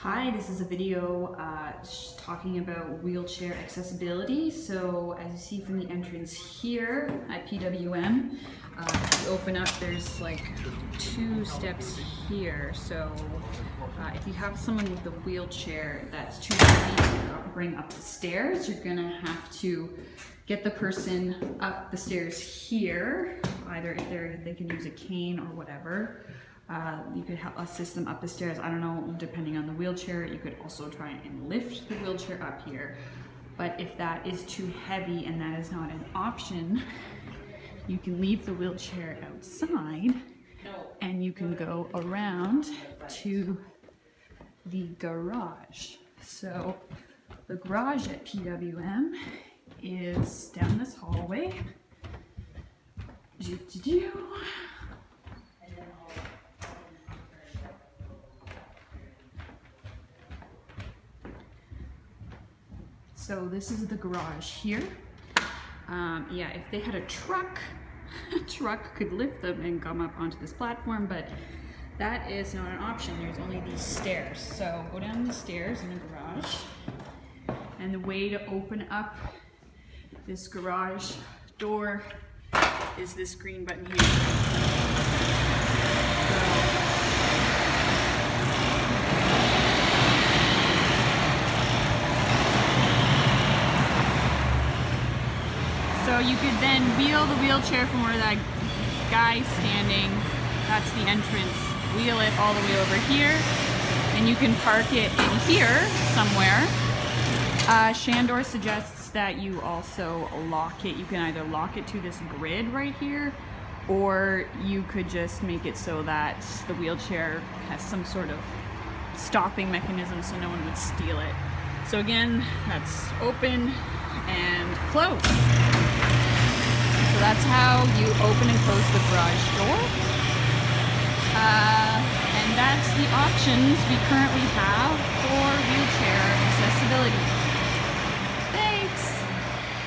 Hi, this is a video talking about wheelchair accessibility. So as you see from the entrance here at PWM, if you open up, there's like 2 steps here. So if you have someone with a wheelchair that's too heavy to bring up the stairs, you're gonna have to get the person up the stairs here, either if they can use a cane or whatever. You could help assist them up the stairs. I don't know, depending on the wheelchair, you could also try and lift the wheelchair up here. But if that is too heavy and that is not an option, you can leave the wheelchair outside and you can go around to the garage. So the garage at PWM is down this hallway. So this is the garage here. Yeah, if they had a truck could lift them and come up onto this platform, but that is not an option. There's only these stairs. So go down the stairs in the garage. And the way to open up this garage door is this green button here. So you could then wheel the wheelchair from where that guy's standing, that's the entrance, wheel it all the way over here, and you can park it in here somewhere. Shandor suggests that you also lock it. You can either lock it to this grid right here, or you could just make it so that the wheelchair has some sort of stopping mechanism so no one would steal it. So again, that's open and close. So that's how you open and close the garage door. And that's the options we currently have